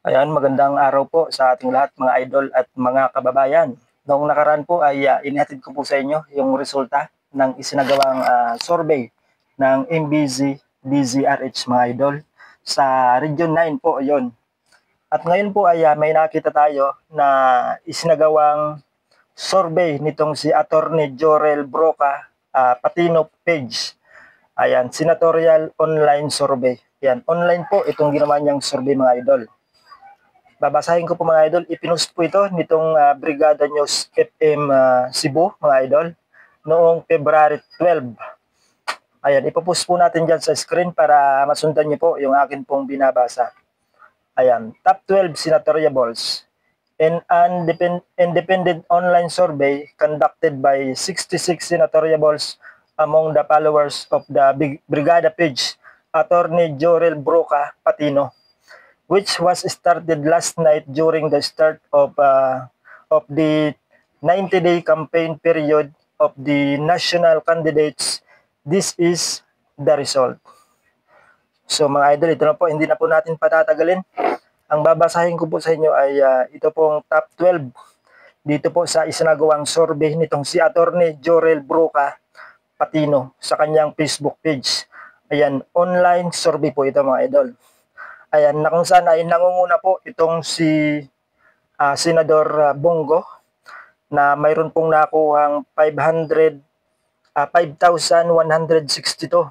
Ayan, magandang araw po sa ating lahat mga idol at mga kababayan. Noong nakaraan po ay inihatid ko po sa inyo yung resulta ng isinagawang survey ng MBZ DZRH mga idol sa Region 9 po yon. At ngayon po ay may nakita tayo na isinagawang survey nitong si Attorney Jorel Broca Patino Page. Ayan, senatorial online survey. Yan, online po itong ginawa niyang survey mga idol. Babasahin ko po mga idol, ipinost po ito nitong Brigada News FM Cebu mga idol noong February 12. Ayan, ipopost po natin dyan sa screen para masundan niyo po yung akin pong binabasa. Ayan, top 12 senatoriables. An independent online survey conducted by 66 senatoriables among the followers of the Brigada page, Attorney Jorel Broca Patino, which was started last night during the start of the 90-day campaign period of the national candidates. This is the result. So mga idol, ito na po, hindi na po natin patatagalin. Ang babasahin ko po sa inyo ay ito pong top 12 dito po sa isinagawang survey nitong si Attorney Jorel Broca Patino sa kanyang Facebook page. Ayan, online survey po ito mga idol. Ayan, na kung saan ay nangunguna po itong si Senador Bongo na mayroon pong nakuhang 5,162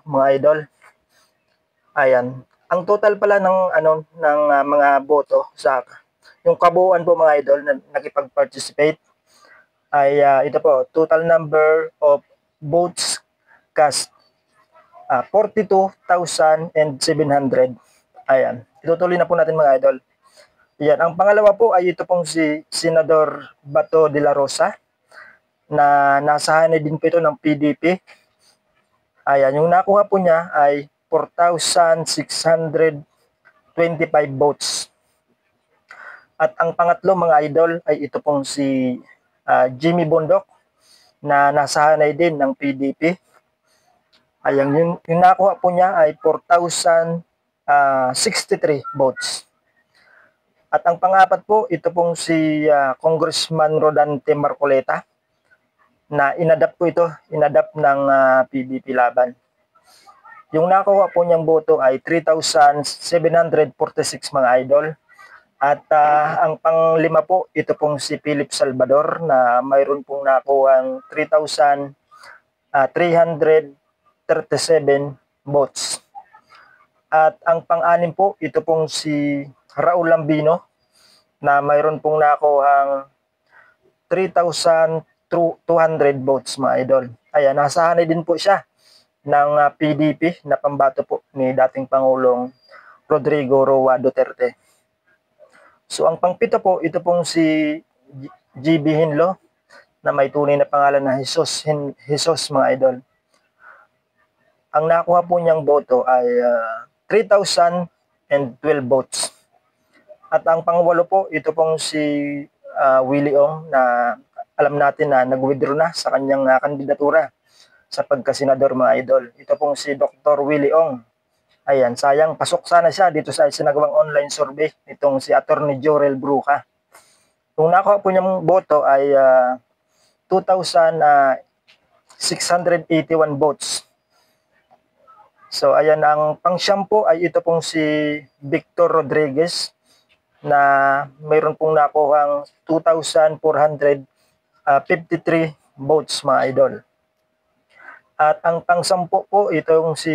mga idol. Ayan. Ang total pala ng mga boto sa yung kabuuan po mga idol na nakipag-participate ay ito po, total number of votes cast 42,700. Ayan. Itutuloy na po natin mga idol. Yan. Ang pangalawa po ay ito pong si Senador Bato de la Rosa na nasahanay din po ito ng PDP. Ayan. Yung nakuha po niya ay 4,625 votes. At ang pangatlo mga idol ay ito pong si Jimmy Bondok na nasahanay din ng PDP. Ayan, yung nakuha po niya ay 4,063 votes. At ang pangapat po, ito pong si Congressman Rodante Marcoleta na inadapt ng PDP Laban. Yung nakuha po niyang boto ay 3,746 mga idol. At ang panglima po, ito pong si Philip Salvador na mayroon pong nakuhang 3,337 votes. At ang pang-anim po, ito pong si Raul Lambino na mayroon pong nakuhang 3,200 votes mga idol. Ayan, nasahanay din po siya ng PDP na pambato po ni dating Pangulong Rodrigo Roa Duterte. So ang pangpito po, ito pong si GB Hinlo na may tunay na pangalan na Jesus mga idol. Ang nakuha po niyang boto ay 3,012 votes. At ang pangwalo po, ito pong si Willie Ong na alam natin na nag-withdraw na sa kanyang kandidatura sa pagkasenador mga idol. Ito pong si Dr. Willie Ong. Ayan, sayang, pasok sana siya dito sa isinagawang online survey nitong si Attorney Jorel Broca. Kung nakuha po niyang boto ay 2,681 votes. So ayan, ang pang-siyam po ay ito pong si Victor Rodriguez na mayroon pong nakuhang 2,453 votes mga idol. At ang pang-sampu po, itong si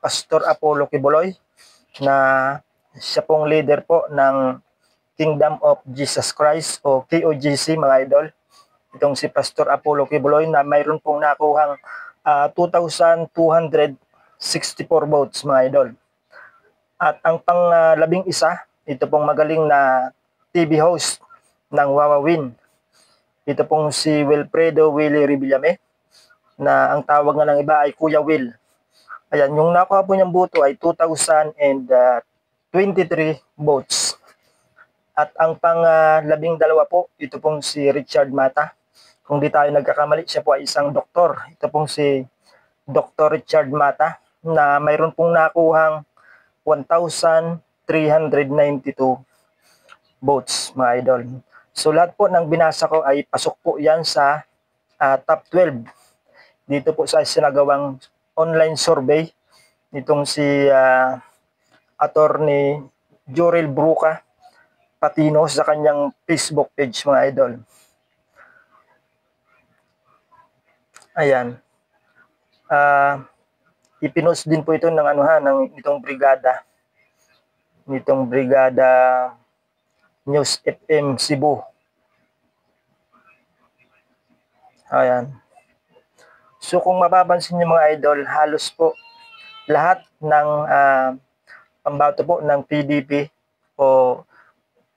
Pastor Apollo Kibuloy na siya pong leader po ng Kingdom of Jesus Christ o KOGC mga idol. Itong si Pastor Apollo Kibuloy na mayroon pong nakuhang 2,264 votes mga idol. At ang pang-labing isa, ito pong magaling na TV host ng Wawawin. Ito pong si Wilfredo Willie Revillame na ang tawag nga ng iba ay Kuya Will. Ayan, yung nakuha po niyang boto ay 2,023 votes. At ang pang-labing dalawa po, ito pong si Richard Mata. Kung di tayo nagkakamali, siya po ay isang doktor. Ito pong si Dr. Richard Mata na mayroon pong nakuhang 1,392 votes, mga idol. So lahat po ng binasa ko ay pasok po yan sa top 12. Dito po sa sinagawang online survey nitong si Attorney Jorel Bruca Patino sa kanyang Facebook page, mga idol. Ayan. Ipinost din po ito ng ng itong brigada News FM Cebu. Ayan. So kung mapapansin niyo, mga idol, halos po lahat ng pambato po ng PDP o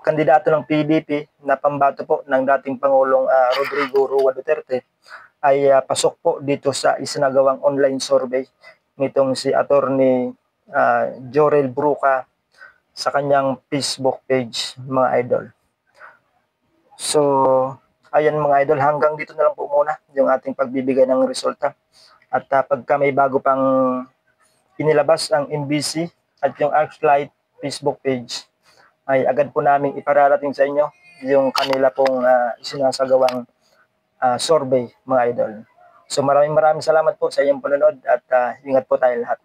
kandidato ng PDP na pambato po ng dating Pangulong Rodrigo Roa Duterte ay pasok po dito sa isinagawang online survey nitong si Attorney Jorel Bruca sa kanyang Facebook page, mga idol. So, ayan mga idol, hanggang dito na lang po muna yung ating pagbibigay ng resulta. At pagka may bago pang inilabas ang MBC at yung ArcLight Facebook page, ay agad po namin ipararating sa inyo yung kanila pong isinasagawang survey, mga idol. So maraming salamat po sa inyong panonood at ingat po tayo lahat.